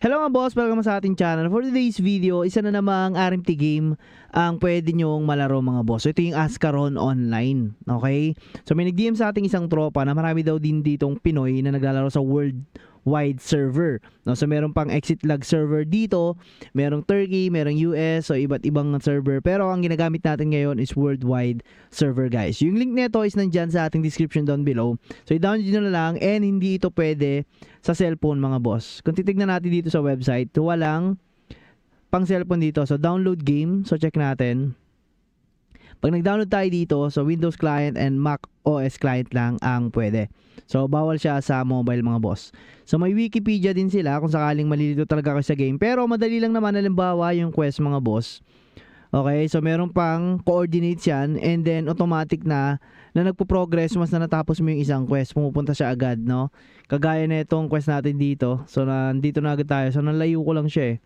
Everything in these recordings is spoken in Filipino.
Hello mga boss, welcome sa ating channel. For today's video, isa na namang RMT game ang pwede nyong malaro mga boss. So ito yung Ascaron Online, okay? So may nag-DM sa ating isang tropa na marami daw din ditong Pinoy na naglalaro sa worldwide server. No, so meron pang exit lag server dito, merong Turkey, merong US, so iba't ibang server. Pero ang ginagamit natin ngayon is worldwide server guys. Yung link nito is nandyan sa ating description down below. So i-download nyo na lang and hindi ito pwede sa cellphone mga boss. Kung titignan natin dito sa website, walang pang cellphone dito. So download game, so check natin. Pag nag-download tayo dito, so Windows client and Mac OS client lang ang pwede. So bawal siya sa mobile mga boss. So may Wikipedia din sila kung sakaling malilito talaga kayo sa game. Pero madali lang naman, halimbawa yung quest mga boss. Okay, so meron pang coordinates yan and then automatic na nagpo-progress once na natapos mo yung isang quest, pumupunta siya agad, no? Kagaya na itong quest natin dito. So nandito na agad tayo. So nalayo ko lang siya eh.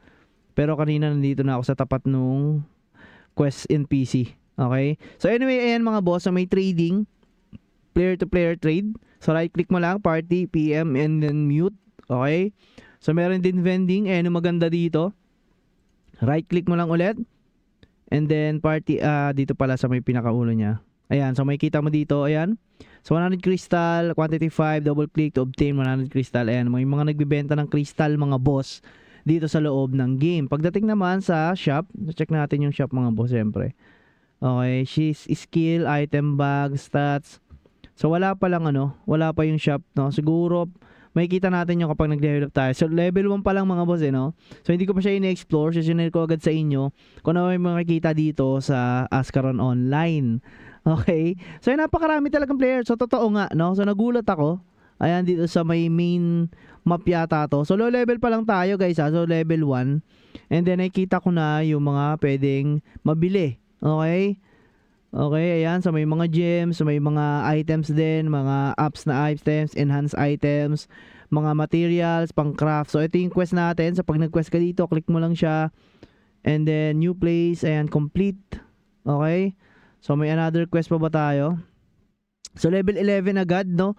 Pero kanina nandito na ako sa tapat nung quest NPC. Okay? So anyway, ayan mga boss, so may trading, player to player trade. So right click mo lang, party, PM, and then mute. Okay? So meron din vending, ayan yung maganda dito. Right click mo lang ulit. And then party, dito pala sa may pinakaulo niya. Ayan, so may kita mo dito, ayan. So 100 crystal, quantity 5, double click to obtain 100 crystal. Ayan, may mga nagbibenta ng crystal mga boss dito sa loob ng game. Pagdating naman sa shop, check natin yung shop mga boss siyempre. Okay, skill, item bag, stats. So wala pa lang wala pa yung shop, no. Siguro makikita natin yung kapag nag-develop tayo. So level 1 pa lang mga boss no. So hindi ko pa siya in-explore, so sinare ko agad sa inyo kung ano may makikita dito sa Ascaron Online. Okay? So napakarami talagang players. So totoo nga, no. So nagulat ako. Ayan dito sa may main map yata to. So low level pa lang tayo guys ha. So level 1. And then nakikita ko na yung mga pwedeng mabili. Okay? Okay, ayan. So may mga gems, may mga items din, mga apps na items, enhanced items, mga materials, pang craft. So ito yung quest natin. So pag nag-quest ka dito, click mo lang siya. And then new place, ayan, complete. Okay? So may another quest pa ba tayo? So level 11 agad, no?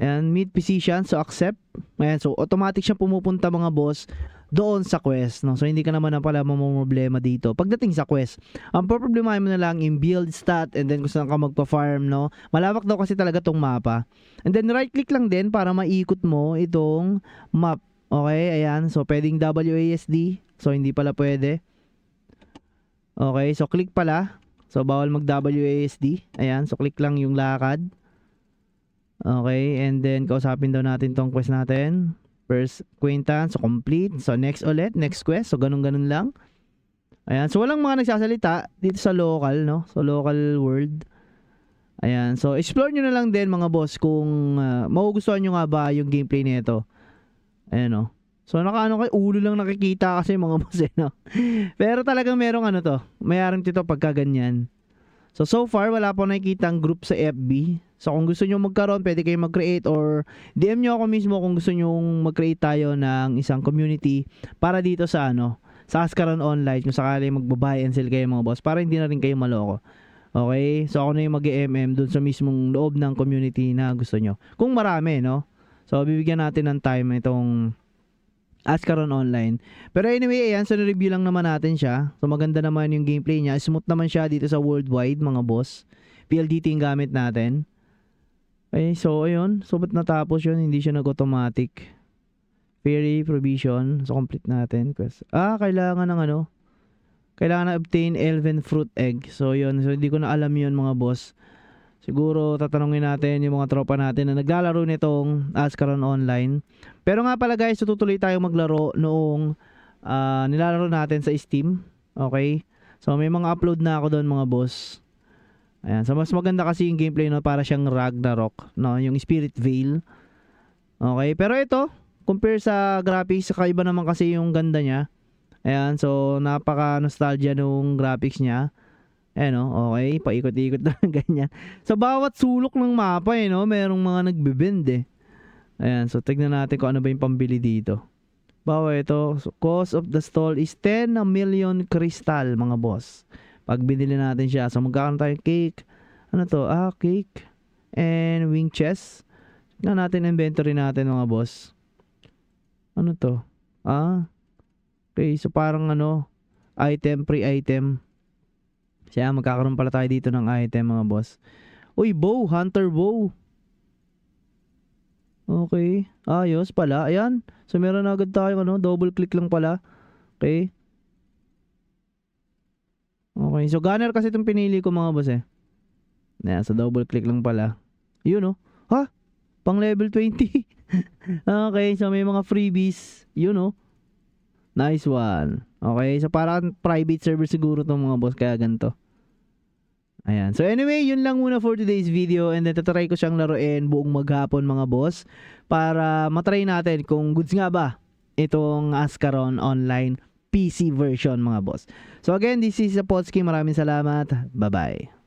Ayan, meet physician, so accept. Ayan, so automatic siya pumupunta mga boss doon sa quest, no? So hindi ka naman na pala mamomroblema dito pagdating sa quest. Ang problemahin mo na lang in build stat and then kung saan ka magpa-farm, no? Malawak daw kasi talaga tong mapa. And then right click lang din para maikot mo itong map. Okay, ayan. So pwedeng WASD. So hindi pala pwede. Okay, so click pala. So bawal mag WASD. Ayan, so click lang yung lakad. Okay, and then kausapin daw natin tong quest natin. First acquaintance, so complete. So next ulit, next quest. So ganun-ganun lang. Ayan, so walang mga nagsasalita dito sa local, no? So local world. Ayan, so explore nyo na lang din mga boss kung magugustuhan nyo nga ba yung gameplay nito. Ayan, no? So nakaano kay ulo lang nakikita kasi mga boss no? Pero talagang merong to. Mayroong dito pagka ganyan. So far, wala pa nakikitang group sa FB. So kung gusto nyo magkaroon, pwede kayo mag-create or DM nyo ako mismo kung gusto nyo mag-create tayo ng isang community para dito sa sa Ascaron Online kung sakali magbabuy and sell kayo mga boss para hindi na rin kayo maloko. Okay? So ako na yung mag-MM dun sa mismong loob ng community na gusto nyo. Kung marami, no? So bibigyan natin ng time itong Ascaron Online. Pero anyway, ayan, so review lang naman natin siya. So maganda naman yung gameplay niya. Smooth naman siya dito sa worldwide mga boss. PLDT yung gamit natin. Okay, so ayun. So ba't natapos yun? Hindi siya nag-automatic. Fairy provision. So complete natin. Kailangan ng kailangan na obtain elven fruit egg. So yun. So hindi ko na alam yun mga boss. Siguro tatanungin natin yung mga tropa natin na naglalaro nitong Ascaron Online. Pero nga pala guys, tutuloy tayong maglaro noong nilalaro natin sa Steam. Okay? So may mga upload na ako doon mga boss. Ayan, so mas maganda kasi yung gameplay para siyang Ragnarok, no, yung Spirit Veil. Okay, pero ito, compare sa graphics, kakaiba naman kasi yung ganda niya. Ayan, so napaka-nostalgia nung graphics niya. Ayan okay, paikot-ikot na ganyan. So bawat sulok ng mapa merong mga nagbebend Ayan, so tignan natin kung ano ba yung pambili dito. Bawa ito, so cost of the stall is 10 million crystal mga boss. Pag binili natin siya, so magkakaroon tayo cake. Ano to? Cake and wing chest. Tignan natin inventory natin mga boss. Ano to? Ah, okay. So parang ano, item, free item. Siya, magkakaroon pala tayo dito ng item mga boss. Uy, bow, hunter bow. Okay, ayos pala. Ayan. So meron na agad tayo ano, double click lang pala. Okay. Okay, so gunner kasi itong pinili ko mga boss eh. Ayan, so double click lang pala. Yun oh. Ha? Pang level 20. Okay, so may mga freebies. Yun oh. Nice one. Okay, so parang private server siguro tong mga boss kaya ganito. Ayan. So anyway, yun lang muna for today's video and then tatry ko siyang laruin buong maghapon mga boss para matry natin kung goods nga ba itong Ascaron Online PC version mga boss. So again, this is Potski. Maraming salamat. Bye-bye.